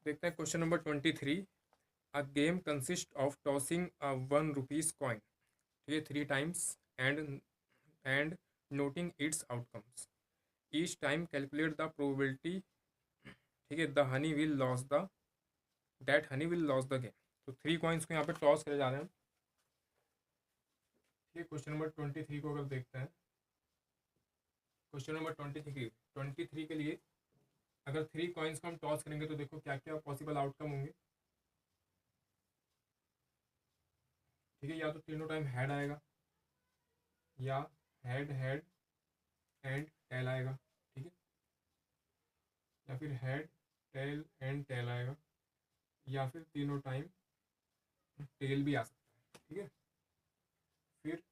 देखते हैं question number 23। A game consist of tossing a 1 rupees coin, ठीक है, 3 times and noting its outcomes. Each time calculate the probability, ठीक है, the honey will lose the that honey will lose the game. तो 3 coins को यहाँ पे toss करे जा रहे हैं। ठीक है, क्वेश्चन नंबर 23 को अगर देखते हैं, क्वेश्चन नंबर 23 के लिए अगर 3 कॉइन्स को हम टॉस करेंगे तो देखो क्या क्या पॉसिबल आउटकम होंगे। ठीक है, या तो तीनों टाइम हेड आएगा, या हेड हेड एंड टेल आएगा, ठीक है, या फिर हेड टेल एंड टेल आएगा, या फिर तीनों टाइम टेल भी आ सकता है। ठीक है, फिर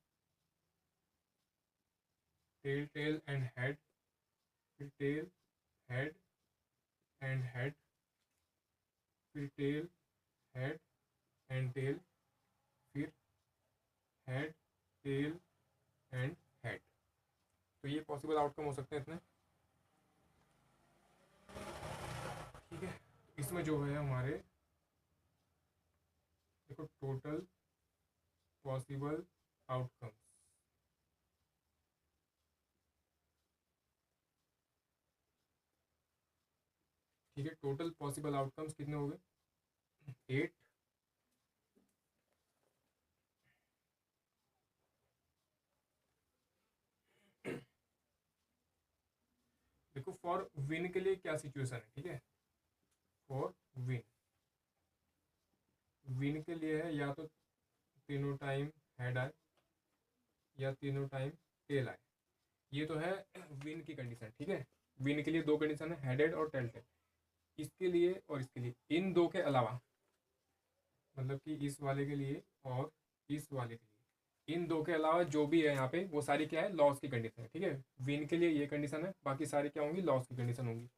टेल टेल एंड हेड, फिर टेल हेड एंड हेड, फिर टेल हेड एंड टेल, फिर हेड टेल एंड हेड। तो ये पॉसिबल आउटकम हो सकते हैं इतने। ठीक है, इसमें जो है हमारे देखो टोटल पॉसिबल आउटकम्स, ठीक है, टोटल पॉसिबल आउटकम्स कितने हो गए? 8। देखो फॉर विन के लिए क्या सिचुएशन है, ठीक है, फॉर विन, विन के लिए है या तो तीनों टाइम हेड आए या तीनों टाइम टेल आए। ये तो है विन की कंडीशन। ठीक है, विन के लिए 2 कंडीशन है, हेडेड और टेल टेल। इसके लिए और इसके लिए, इन दो के अलावा, मतलब कि इस वाले के लिए और इस वाले के लिए, इन दो के अलावा जो भी है यहाँ पे वो सारी क्या है, लॉस की कंडीशन है। ठीक है, विन के लिए ये कंडीशन है, बाकी सारी क्या होंगी, लॉस की कंडीशन होंगी।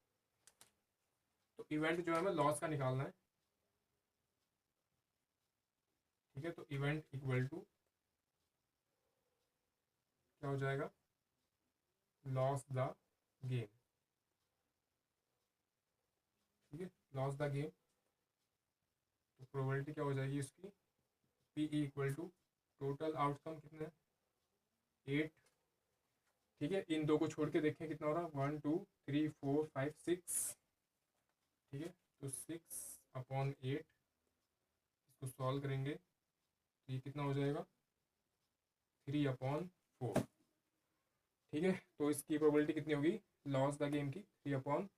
तो इवेंट जो है हमें लॉस का निकालना है। ठीक है, तो इवेंट इक्वल टू क्या हो जाएगा, लॉस द गेम। ठीक है, लॉस द गेम। तो प्रोबेबिलिटी क्या हो जाएगी इसकी, P equal to total outcome कितने हैं, 8। ठीक है, इन दो को छोड़ के देखें कितना हो रहा है, 1 2 3 4 5 6। ठीक है, तो 6/8 इसको सॉल्व करेंगे तो ये कितना हो जाएगा, 3/4। ठीक है, तो इसकी प्रोबेबिलिटी कितनी होगी, लॉस द गेम की, 3/4।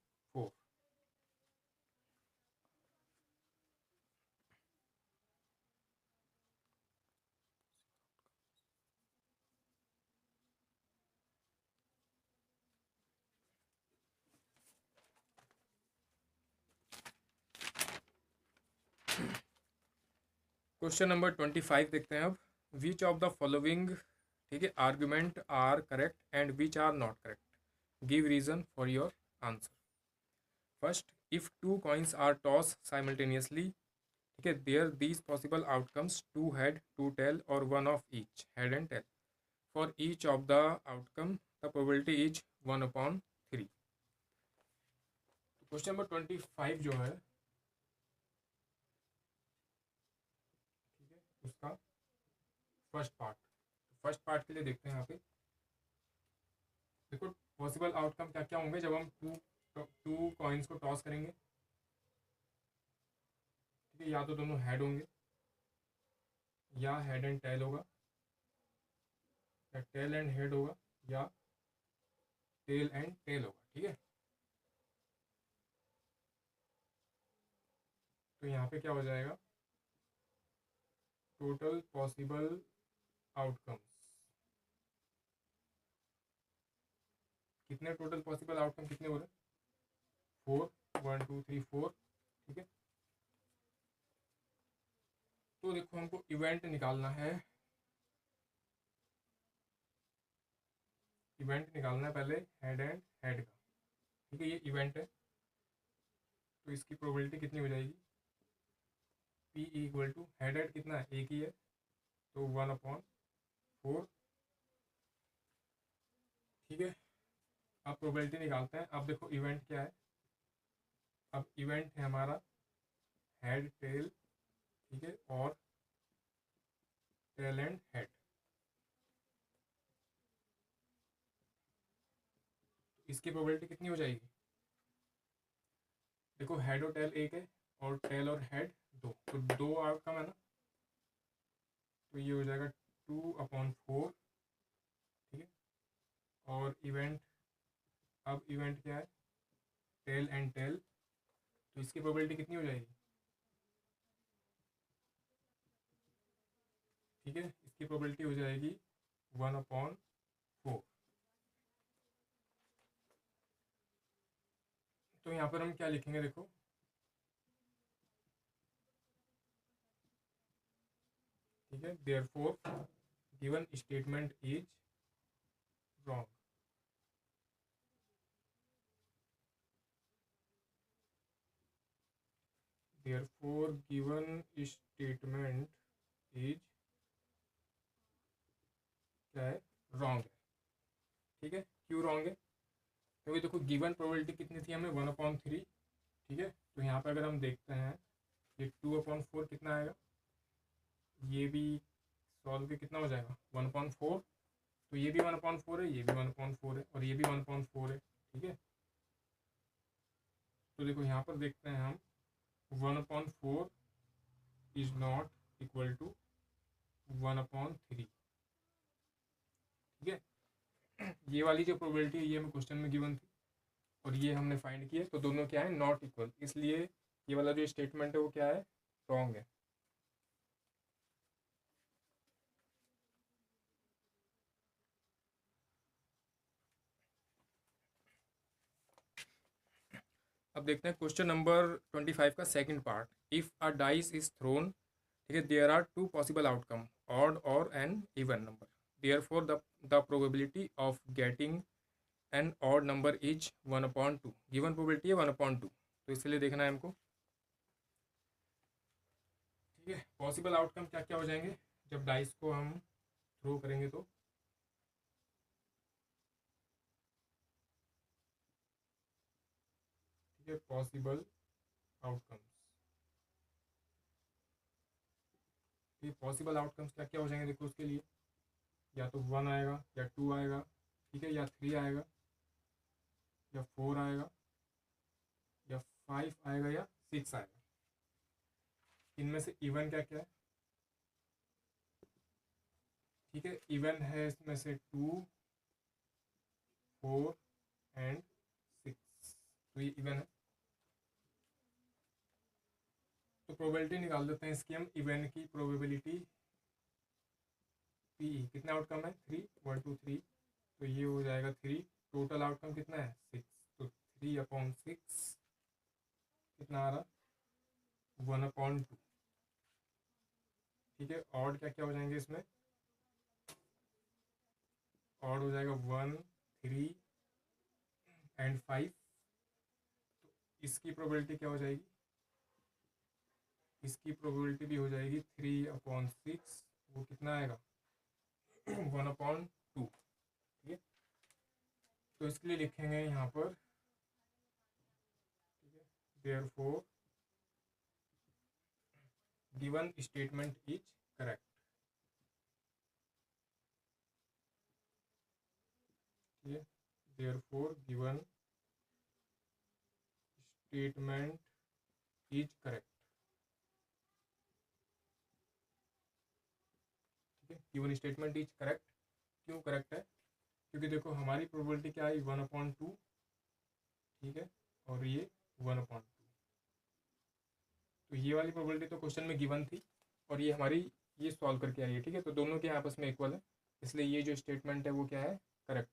क्वेश्चन नंबर 25 देखते हैं अब। विच ऑफ द फॉलोइंग, ठीक है, argument are correct and which are not correct, give reason for your answer. First, if 2 coins are toss simultaneously, ठीक है, there these possible outcomes, 2 head 2 tail और 1 of each head and tail. For each of the outcome the probability is 1/3। Question number 25 जो है, ठीक है, उसका first part के लिए देखते हैं यहाँ पे। देखो पॉसिबल आउटकम क्या क्या होंगे जब हम टू कॉइन्स को टॉस करेंगे। ठीक है, या तो दोनों हेड होंगे, या हेड एंड टेल होगा, या टेल एंड हेड होगा, या टेल एंड टेल होगा। ठीक है, तो यहाँ पे क्या हो जाएगा, टोटल पॉसिबल आउटकम्स कितने, टोटल पॉसिबल आउटकम कितने हो रहे हैं, 4, 1 2 3 4। ठीक है, तो देखो हमको इवेंट निकालना है, इवेंट निकालना है पहले हेड एंड हेड का। ठीक है, ये इवेंट है, तो इसकी प्रोबेबिलिटी कितनी हो जाएगी, P equal to head head कितना है, एक ही है, तो 1/4। ठीक है, अब प्रोबेबिलिटी निकालते हैं। अब देखो इवेंट क्या है, अब इवेंट है हमारा हेड टेल, ठीक है, और टेल एंड हेड। इसकी प्रोबेबिलिटी कितनी हो जाएगी? देखो हेड और टेल एक है और टेल और हेड दो, तो दो आउटकम है ना, तो ये हो जाएगा 2/4, ठीक है। और इवेंट, अब इवेंट क्या है? टेल एंड टेल, तो इसकी प्रोबेबिलिटी कितनी हो जाएगी? ठीक है, इसकी प्रोबेबिलिटी हो जाएगी 1/4। तो यहाँ पर हम क्या लिखेंगे देखो, ठीक है, therefore given statement is wrong. Therefore given statement is क्या है? रॉन्ग है, ठीक है। क्यों रॉन्ग है? क्योंकि देखो गिवन प्रोबेबिलिटी कितनी थी हमें? 1/3, ठीक है। तो यहाँ पर अगर हम देखते हैं ये 2/4 कितना आएगा, ये भी सॉल्व के कितना हो जाएगा? 1/4। तो ये भी 1/4 है, ये भी 1/4 है, और ये भी 1/4 है, ठीक है। तो देखो यहाँ पर देखते हैं हम, 1/4 इज नॉट इक्वल टू 1/3, ठीक है। ये वाली जो प्रोबेबिलिटी है ये हमें क्वेश्चन में गिवन थी और ये हमने फाइंड किया, तो दोनों क्या है? नॉट इक्वल, इसलिए ये वाला जो स्टेटमेंट है वो क्या है? रॉन्ग है। अब देखते हैं क्वेश्चन नंबर 25 का second part. If a dice is thrown, ठीक है, there are two possible outcome, odd और an even number, therefore the probability of getting an odd number is 1/2। Given probability है 1/2, तो इसलिए देखना है हमको, ठीक है। पॉसिबल आउटकम क्या क्या हो जाएंगे जब डाइस को हम थ्रो करेंगे? तो ठीक है, पॉसिबल आउटकम्स, ठीक है। पॉसिबल आउटकम्स क्या क्या हो जाएंगे देखो, उसके लिए या तो 1 आएगा या 2 आएगा, ठीक है, या 3 आएगा या 4 आएगा या 5 आएगा या 6 आएगा। इनमें से इवन क्या क्या है? ठीक है, इवन है इसमें से 2, 4 एंड 6, तो ये इवन है। तो प्रोबेबिलिटी निकाल देते हैं इसकी हम। इवन की प्रोबेबिलिटी पी, कितना आउटकम है? 3, 1 2 3, तो ये हो जाएगा 3। टोटल आउटकम कितना है? 6, तो 3/6 कितना आ रहा? 1/2, ठीक है। ऑड क्या क्या हो जाएंगे इसमें? ऑड हो जाएगा 1, 3 एंड 5। तो इसकी प्रोबेबिलिटी क्या हो जाएगी? इसकी प्रोबेबिलिटी भी हो जाएगी 3/6, वो कितना आएगा? 1/2, ठीक है। तो इसके लिए लिखेंगे यहाँ पर, ठीक है, therefore given statement is correct, ठीक है। Therefore given statement is correct, ठीक है। गिवन स्टेटमेंट इज करेक्ट, क्यों करेक्ट है? क्योंकि देखो हमारी प्रोबेबिलिटी क्या आई? 1/2, ठीक है, और ये 1/2, तो ये वाली प्रोबेबिलिटी तो क्वेश्चन में गिवन थी और ये हमारी ये सॉल्व करके आई है, ठीक है। तो दोनों के आपस में इक्वल है, इसलिए ये जो स्टेटमेंट है वो क्या है? करेक्ट।